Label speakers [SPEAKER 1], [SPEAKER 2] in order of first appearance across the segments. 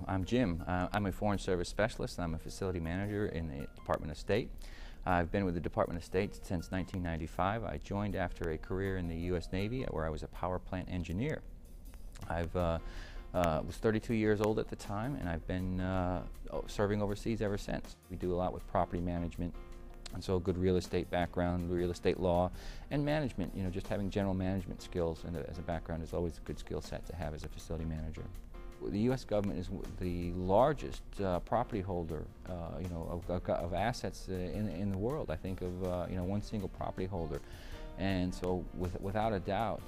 [SPEAKER 1] I'm Jim. I'm a Foreign Service Specialist. I'm a facility manager in the Department of State. I've been with the Department of State since 1995. I joined after a career in the U.S. Navy where I was a power plant engineer. I was 32 years old at the time, and I've been serving overseas ever since. We do a lot with property management, and so a good real estate background, real estate law, and management. You know, just having general management skills as a background is always a good skill set to have as a facility manager. The U.S. government is the largest property holder, of assets in the world. I think of one single property holder, and so without a doubt,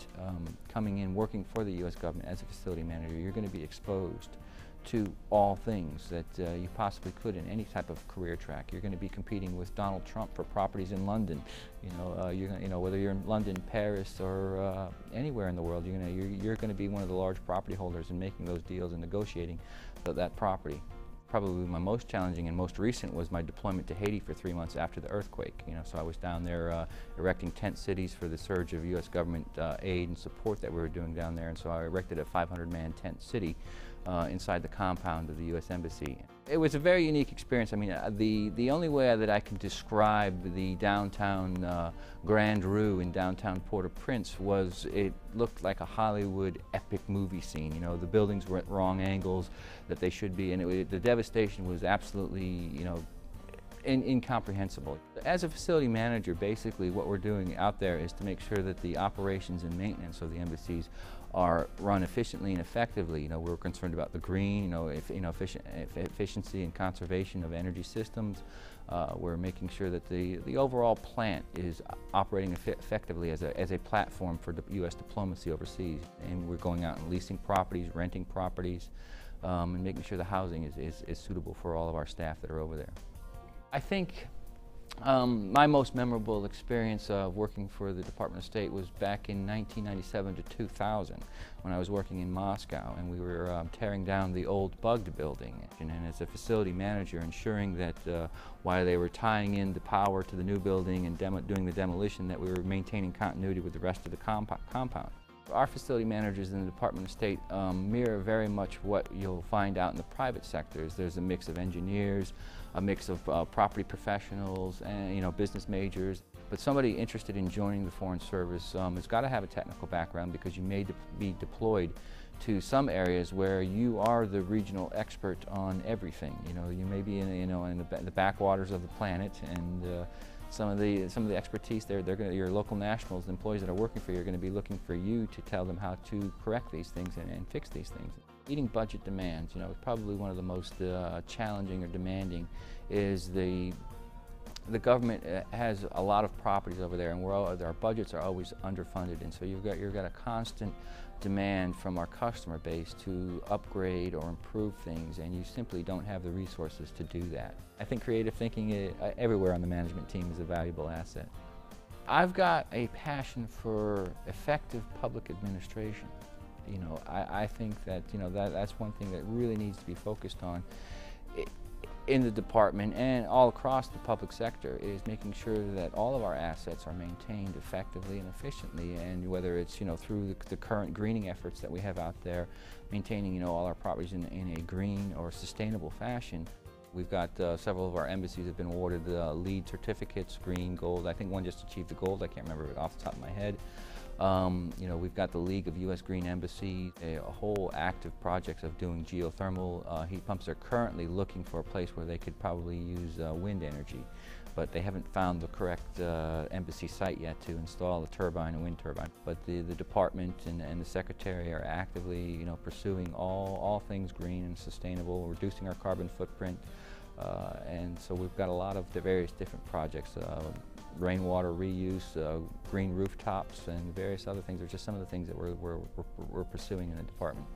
[SPEAKER 1] coming in working for the U.S. government as a facility manager, you're going to be exposed to all things that you possibly could in any type of career track. You're going to be competing with Donald Trump for properties in London. Whether you're in London, Paris, or anywhere in the world, you're going to be one of the large property holders and making those deals and negotiating that property. Probably my most challenging and most recent was my deployment to Haiti for 3 months after the earthquake. So I was down there erecting tent cities for the surge of U.S. government aid and support that we were doing down there, and so I erected a 500-man tent city inside the compound of the U.S. Embassy. It was a very unique experience. I mean, the only way that I can describe the downtown Grand Rue in downtown Port-au-Prince was it looked like a Hollywood epic movie scene. The buildings were at wrong angles that they should be, and the devastation was absolutely, incomprehensible. As a facility manager, basically what we're doing out there is to make sure that the operations and maintenance of the embassies are run efficiently and effectively. We're concerned about the green, efficiency and conservation of energy systems. We're making sure that the overall plant is operating effectively as a platform for U.S. diplomacy overseas. And we're going out and leasing properties, renting properties, and making sure the housing is suitable for all of our staff that are over there. I think my most memorable experience of working for the Department of State was back in 1997 to 2000 when I was working in Moscow, and we were tearing down the old bugged building. And as a facility manager, ensuring that while they were tying in the power to the new building and doing the demolition, that we were maintaining continuity with the rest of the compound. Our facility managers in the Department of State mirror very much what you'll find out in the private sectors. There's a mix of engineers, a mix of property professionals, and business majors. But somebody interested in joining the Foreign Service has got to have a technical background, because you may be deployed to some areas where you are the regional expert on everything. You may be in the backwaters of the planet, and some of the expertise your local nationals, employees that are working for you, are going to be looking for you to tell them how to correct these things and fix these things. Meeting budget demands, probably one of the most challenging or demanding is the government has a lot of properties over there, and our budgets are always underfunded, and so you've got a constant demand from our customer base to upgrade or improve things, and you simply don't have the resources to do that. I think creative thinking everywhere on the management team is a valuable asset. I've got a passion for effective public administration. I think that that's one thing that really needs to be focused on in the department and all across the public sector, is making sure that all of our assets are maintained effectively and efficiently, and whether it's through the current greening efforts that we have out there, maintaining all our properties in a green or sustainable fashion. We've got several of our embassies have been awarded LEED certificates, green, gold. I think one just achieved the gold. I can't remember it off the top of my head. We've got the League of U.S. Green Embassies, a whole active projects of doing geothermal heat pumps. They're currently looking for a place where they could probably use wind energy, but they haven't found the correct embassy site yet to install a turbine, a wind turbine. But the department and the secretary are actively pursuing all things green and sustainable, reducing our carbon footprint. And so we've got a lot of the various different projects, rainwater reuse, green rooftops, and various other things. Are just some of the things that we're pursuing in the department.